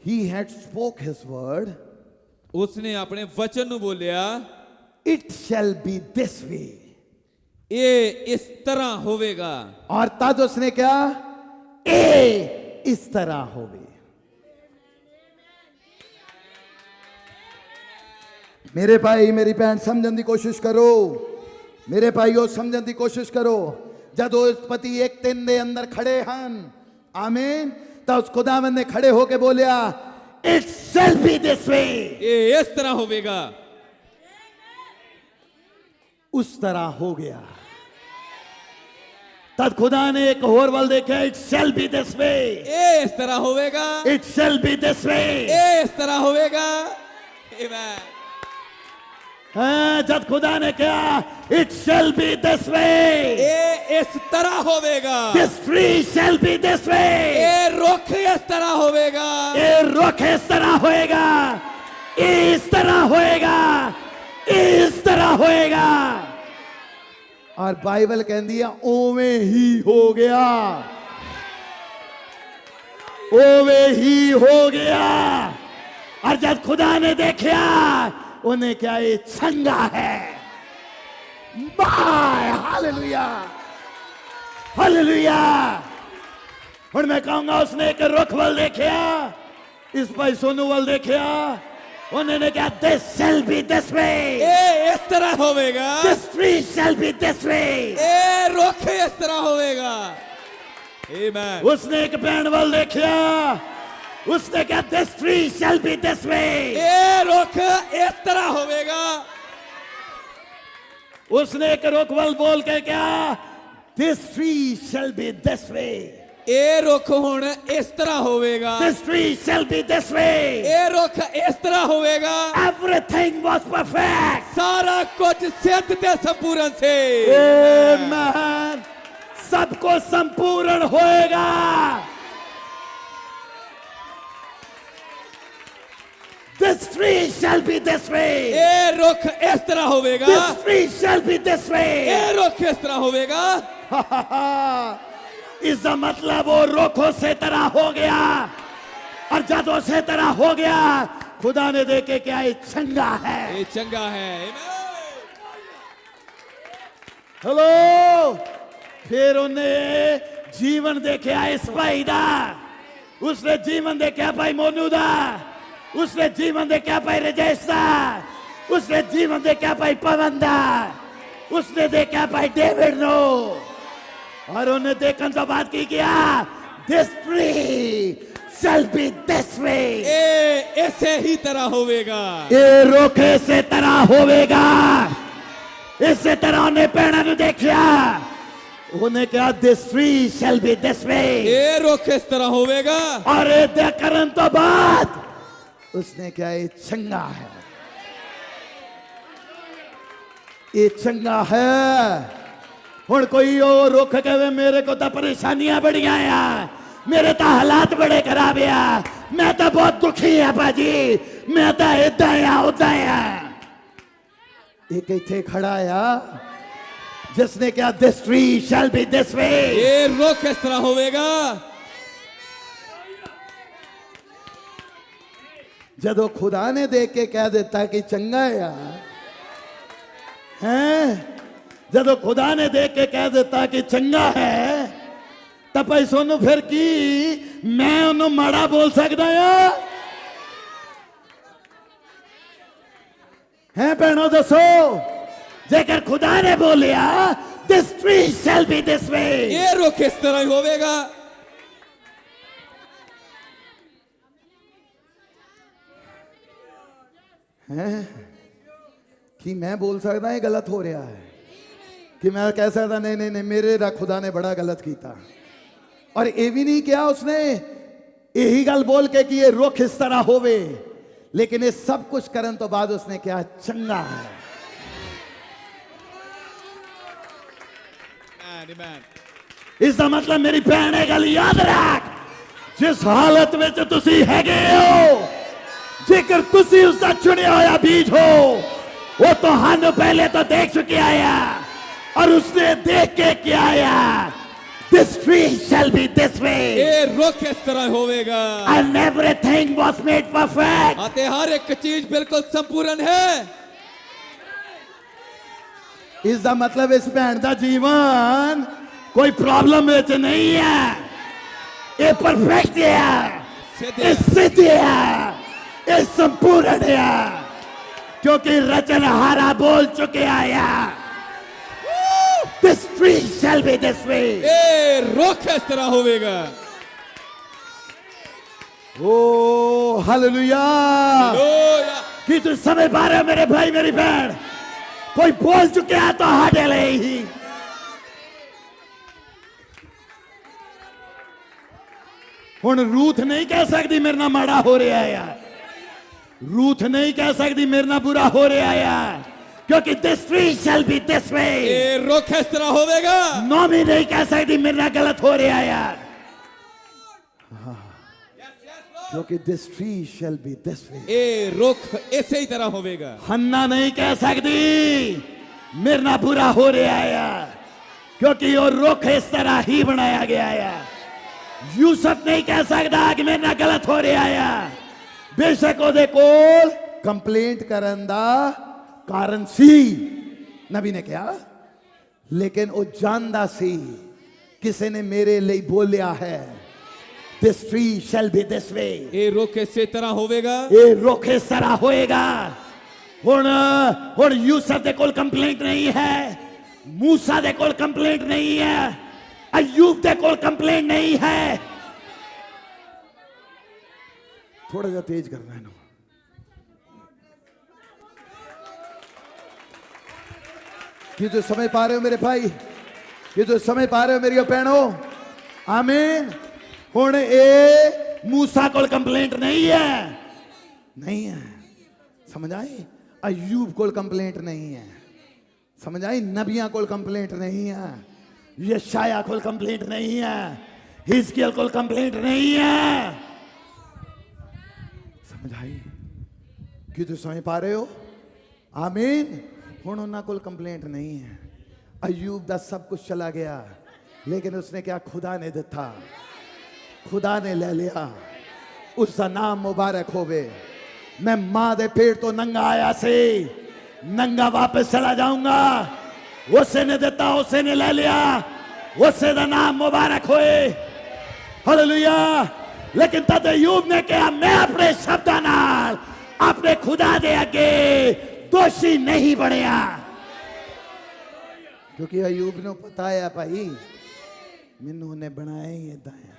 he had spoke his word, उसने अपने वचन ਨੂੰ ਬੋਲਿਆ, it shall be this way. ਇਹ ਇਸ ਤਰ੍ਹਾਂ ਹੋਵੇਗਾ। और तद उसने क्या, ए इस तरह होवे। मेरे भाई मेरी भैन समझने की कोशिश करो, मेरे भाईओ समझने की कोशिश करो। जदों पति एक दिन दे अंदर खड़े हैं, आमीन, तो उस खुदावंद ने खड़े होके बोलिया, it shall be this way, ਇਹ ਇਸ ਤਰ੍ਹਾਂ ਹੋਵੇਗਾ। उस तरह हो गया। तब खुदा ने एक और वल देखा, it shall be this way, ਇਹ ਇਸ ਤਰ੍ਹਾਂ ਹੋਵੇਗਾ। It shall be this way. ਇਹ ਇਸ ਤਰ੍ਹਾਂ होवेगा। आमीन। हाँ, जब खुदा ने कहा it shall be this way, ਇਹ ਇਸ ਤਰ੍ਹਾਂ होवेगा। This tree shall be this way, ਇਹ रुख इस तरह होवेगा। ये रुख इस तरह होएगा, इस तरह होएगा, इस तरह होएगा। और बाइबल कहती है ओवे ही हो गया, ओवे ही हो गया। और जब खुदा ने देखा, उन्हें क्या ये चंगा है। Bye hallelujah, hallelujah. और मैं कहूंगा उसने एक रुख वल देखा, इस भाई सोनू वल देखा, उन्होंने क्या, this shall be this way, ਇਹ ਇਸ ਤਰ੍ਹਾਂ होवेगा। This tree shall be this way. ਇਹ रुख इस तरह होवेगा। आमीन। उसने एक पेड़ वल देखा, उसने क्या, this tree shall be this way. ਇਹ रुख इस तरह होवेगा। उसने एक रुख वल बोल के क्या, this tree shall be this way, ਇਹ रुख ਹੁਣ ਇਸ ਤਰ੍ਹਾਂ होवेगा। This tree shall be this way. ਇਹ रुख ਇਸ ਤਰ੍ਹਾਂ होवेगा। Everything was perfect. सारा कुछ सिद्ध ते संपूर्ण से। Amen. सब कुछ संपूर्ण होएगा। This tree shall be this way. ਇਹ रुख इस तरह होवेगा। This tree shall be this way. ਇਹ रुख इस तरह होवेगा। इसका मतलब वो रुखों से तरह हो गया, और जदों से तरह हो गया, खुदा ने देखे क्या ये चंगा है। ये चंगा है। आमीन। हेलो, फिर उन्हें जीवन देखा इस भाई दा, उसने जीवन देखा भाई मोनू दा, उसने जीवन देखा भाई राजेश दा, उसने जीवन देखा भाई पवन दा, उसने देखा भाई डेविड नो। और उन्हें देखने तो बात की क्या, this tree shall be this वे। ये ऐसे ही तरह होवेगा। ये रोके से तरह होवेगा। इसे तरह उन्हें पेड़ा नु देखा, उन्हें क्या, this tree shall be this वे। ये रुख इस तरह होवेगा। और ये देखने तो बाद उसने क्या, ये चंगा है, ये चंगा है। हुण कोई और रुख कहे मेरे को तो परेशानियां बड़ी आया, मेरे तो हालात बड़े खराब आ, मैं तो बहुत दुखी है भाजी, मैं तो इदा आ उदा आ। एक इथे खड़ा आ जिसने क्या, this tree shall be this वे। ये रुख इस तरह होवेगा। जदों खुदा ने देख के कह देता कि चंगा है, जदों खुदा ने देख के कह देता कि चंगा है, तब भाई सोनू फिर की मैं उन्होंने माड़ा बोल सकता है भैनों, दसो, जेकर खुदा ने बोलिया this tree shall be this वे, ये रुख इस तरह ही होवेगा। हैं कि मैं बोल सकता ये गलत हो रहा है, कि मैं कह सकता नहीं नहीं नहीं मेरे खुदा ने बड़ा गलत किया। और ये भी नहीं किया उसने यही गल बोल के कि ये रुख इस तरह होवे, लेकिन ये सब कुछ करने तो बाद उसने क्या, चंगा है। इसका मतलब मेरी भैन है गल याद रख, जिस हालत में तुसी हैगे हो, जेकर तुसी उसका चुनिया होया बीज हो, वो तो हम पहले तो देख चुके आया, और उसने देख के क्या आया, This tree shall be this way. ਇਹ ਰੁੱਖ ਇਸ ਤਰ੍ਹਾਂ ਹੋਵੇਗਾ And everything was made perfect. ਅਤੇ ਹਰ ਇੱਕ ਚੀਜ਼ ਬਿਲਕੁਲ ਸੰਪੂਰਨ ਹੈ ਇਸ ਦਾ ਮਤਲਬ ਇਸ ਭੈਣ ਦਾ ਜੀਵਨ ਕੋਈ ਪ੍ਰੋਬਲਮ ਵਿੱਚ ਨਹੀਂ ਹੈ ਇਹ ਪਰਫੈਕਟ ਹੈ ਇਹ ਸਿੱਧ ਹੈ ਇਹ ਸੰਪੂਰਨ ਹੈ ਕਿਉਂਕਿ ਰਚਨਹਾਰਾ ਬੋਲ ਚੁੱਕਿਆ ਹੈ This tree shall be this way. ਇਹ ਰੁੱਖ ਇਸ ਤਰ੍ਹਾਂ ਹੋਵੇਗਾ Oh, hallelujah. ਹਾਲੇਲੂਇਆ कि तुम समझ पा रहे हो मेरे भाई मेरी बहन कोई बोल चुके हैं तो हटे ले ही हुण रूथ नहीं कह सकती मेरे नाल माड़ा हो रहा है यार रूथ नहीं कह सकती मेरे नाल बुरा हो रहा है यार क्योंकि this tree shall be this way. ਇਹ ਰੁੱਖ ਇਸ ਤਰ੍ਹਾਂ ਹੋਵੇਗਾ नौमी नहीं कह सकती मेरे नाल गलत हो रहा है यार क्योंकि this tree shall be this way. ਇਹ ਰੁੱਖ ਇਸੇ ਹੀ ਤਰ੍ਹਾਂ ਹੋਵੇਗਾ हन्ना नहीं कह सकती मेरे ना बुरा हो रहा है यार क्योंकि वो रुख इस तरह ही बनाया गया है यार यूसुफ नहीं कह सकता कि मेरे ना गलत हो रहा है यार बेशक ओदे कोल कंप्लेंट करन दा कारण सी नबी ने कहा लेकिन वो जानदा सी किसी ने मेरे लिए बोलिया है This tree shall be this way. ਇਹ ਰੁੱਖ ਇਸੇ ਤਰ੍ਹਾਂ ਹੋਵੇਗਾ ਇਹ ਰੁੱਖ ਇਸ ਤਰ੍ਹਾਂ ਹੋਏਗਾ ਹੁਣ ਯੂਸਫ ਦੇ ਕੋਲ ਕੰਪਲੇਂਟ ਨਹੀਂ ਹੈ ਮੂਸਾ ਦੇ ਕੋਲ ਕੰਪਲੇਂਟ ਨਹੀਂ ਹੈ ਅਯੂਬ ਦੇ ਕੋਲ ਕੰਪਲੇਂਟ ਨਹੀਂ ਹੈ ਥੋੜਾ ਜਿਹਾ ਤੇਜ਼ ਕਰਨਾ ਇਹਨੂੰ कि जो समझ पा रहे हो मेरे भाई कि जो समझ पा रहे हो मेरी बहनों आमीन हुण ए मूसा कोल कंप्लेंट नहीं है समझ आई अयूब कोल कंप्लेंट नहीं है समझ आई नबियां कोल कंप्लेंट नहीं है यशाया कोल कंप्लेंट नहीं है हिजकियल कोल कंप्लेंट नहीं है समझ आई कि तुम समझ पा रहे हो आमीन हुण उन्हां कोल कंप्लेंट नहीं है अयूब दा सब कुछ चला गया लेकिन उसने क्या खुदा ने दिता खुदा ने ले लिया उसका नाम मुबारक होवे मैं मां दे पेट तो नंगा आया से नंगा वापस चला जाऊंगा उसे ने दिता उसे ने ले लिया उसे दा नाम मुबारक होए हालेलुया लेकिन तद अयूब ने कहा मैं अपने शब्दां नाल अपने खुदा दे अगे दोषी नहीं बनया क्योंकि अयूब ने पता है भाई मैनू ने बनाया ही इदा है